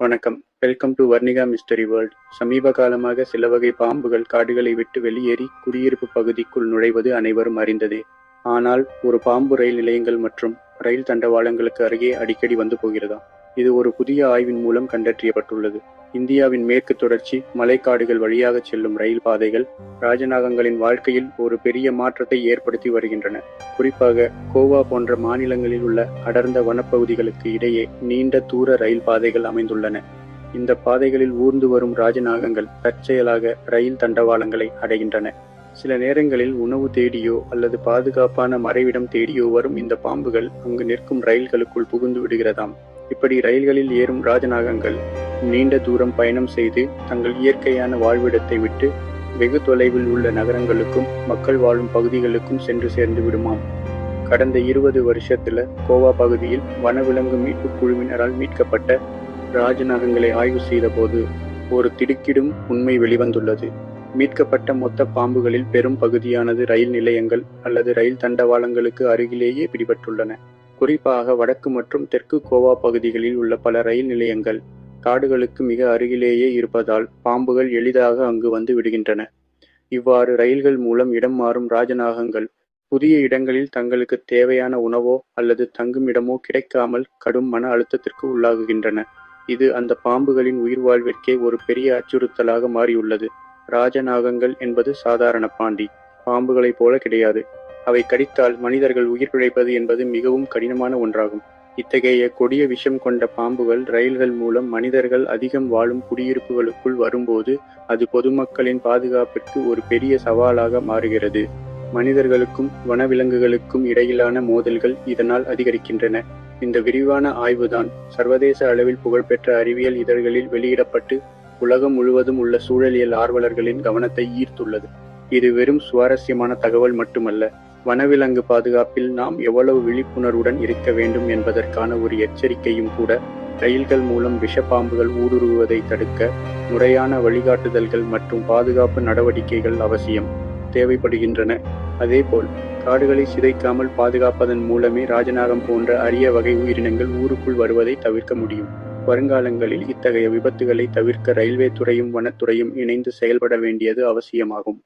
வணக்கம். Welcome to Varnika mystery world. சமீப காலமாக சில வகை பாம்புகள் காடுகளை விட்டு வெளியேறி குடியிருப்பு பகுதிக்குள் நுழைவது அனைவரும் அறிந்ததே. ஆனால் ஒரு பாம்பு ரயில் நிலையங்கள் மற்றும் ரயில் தண்டவாளங்களுக்கு அருகே அடிக்கடி வந்து போகிறதாம். இது ஒரு புதிய ஆய்வின் மூலம் கண்டறியப்பட்டுள்ளது. இந்தியாவின் மேற்கு தொடர்ச்சி மலைக்காடுகள் வழியாக செல்லும் ரயில் பாதைகள் ராஜநாகங்களின் வாழ்க்கையில் ஒரு பெரிய மாற்றத்தை ஏற்படுத்தி வருகின்றன. குறிப்பாக கோவா போன்ற மாநிலங்களில் உள்ள அடர்ந்த வனப்பகுதிகளுக்கு இடையே நீண்ட தூர ரயில் பாதைகள் அமைந்துள்ளன. இந்த பாதைகளில் ஊர்ந்து வரும் ராஜநாகங்கள் தற்செயலாக ரயில் தண்டவாளங்களை அடைகின்றன. சில நேரங்களில் உணவு தேடியோ அல்லது பாதுகாப்பான மறைவிடம் தேடியோ வரும் இந்த பாம்புகள் அங்கு நிற்கும் ரயில்களுக்குள் புகுந்து விடுகிறதாம். இப்படி ரயில்களில் ஏறும் ராஜநாகங்கள் நீண்ட தூரம் பயணம் செய்து தங்கள் இயற்கையான வாழ்விடத்தை விட்டு வெகு தொலைவில் உள்ள நகரங்களுக்கும் மக்கள் வாழும் பகுதிகளுக்கும் சென்று சேர்ந்து விடுமாம். கடந்த 20 வருஷத்துல கோவா பகுதியில் வனவிலங்கு மீட்பு குழுவினரால் மீட்கப்பட்ட ராஜநாகங்களை ஆய்வு செய்த போது ஒரு திடுக்கிடும் உண்மை வெளிவந்துள்ளது. மீட்கப்பட்ட மொத்த பாம்புகளில் பெரும் பகுதியானது ரயில் நிலையங்கள் அல்லது ரயில் தண்டவாளங்களுக்கு அருகிலேயே பிடிபட்டுள்ளன. குறிப்பாக வடக்கு மற்றும் தெற்கு கோவா பகுதிகளில் உள்ள பல ரயில் நிலையங்கள் காடுகளுக்கு மிக அருகிலேயே இருப்பதால் பாம்புகள் எளிதாக அங்கு வந்து விடுகின்றன. இவ்வாறு ரயில்கள் மூலம் இடம் மாறும் ராஜநாகங்கள் புதிய இடங்களில் தங்களுக்கு தேவையான உணவோ அல்லது தங்கும் இடமோ கிடைக்காமல் கடும் மன அழுத்தத்திற்கு உள்ளாகுகின்றன. இது அந்த பாம்புகளின் உயிர் வாழ்விற்கே ஒரு பெரிய அச்சுறுத்தலாக மாறியுள்ளது. ராஜநாகங்கள் என்பது சாதாரண பாம்புகளைப் போல கிடையாது. அவை கடித்தால் மனிதர்கள் உயிர் பிழைப்பது என்பது மிகவும் கடினமான ஒன்றாகும். இத்தகைய கொடிய விஷம் கொண்ட பாம்புகள் ரயில்கள் மூலம் மனிதர்கள் அதிகம் வாழும் குடியிருப்புகளுக்குள் வரும்போது அது பொதுமக்களின் பாதுகாப்பிற்கு ஒரு பெரிய சவாலாக மாறுகிறது. மனிதர்களுக்கும் வனவிலங்குகளுக்கும் இடையிலான மோதல்கள் இதனால் அதிகரிக்கின்றன. இந்த விரிவான ஆய்வுதான் சர்வதேச அளவில் புகழ்பெற்ற அறிவியல் இதழ்களில் வெளியிடப்பட்டு உலகம் முழுவதும் உள்ள சூழலியல் ஆர்வலர்களின் கவனத்தை ஈர்த்துள்ளது. இது வெறும் சுவாரஸ்யமான தகவல் மட்டுமல்ல, வனவிலங்கு பாதுகாப்பில் நாம் எவ்வளவு விழிப்புணர்வுடன் இருக்க வேண்டும் என்பதற்கான ஒரு எச்சரிக்கையும் கூட. ரயில்கள் மூலம் விஷப்பாம்புகள் ஊடுருவுவதை தடுக்க முறையான வழிகாட்டுதல்கள் மற்றும் பாதுகாப்பு நடவடிக்கைகள் அவசியம் தேவைப்படுகின்றன. அதேபோல் காடுகளை சிதைக்காமல் பாதுகாப்பதன் மூலமே ராஜநாகம் போன்ற அரிய வகை உயிரினங்கள் ஊருக்குள் வருவதை தவிர்க்க முடியும். வருங்காலங்களில் இத்தகைய விபத்துகளை தவிர்க்க ரயில்வே துறையும் வனத்துறையும் இணைந்து செயல்பட வேண்டியது அவசியமாகும்.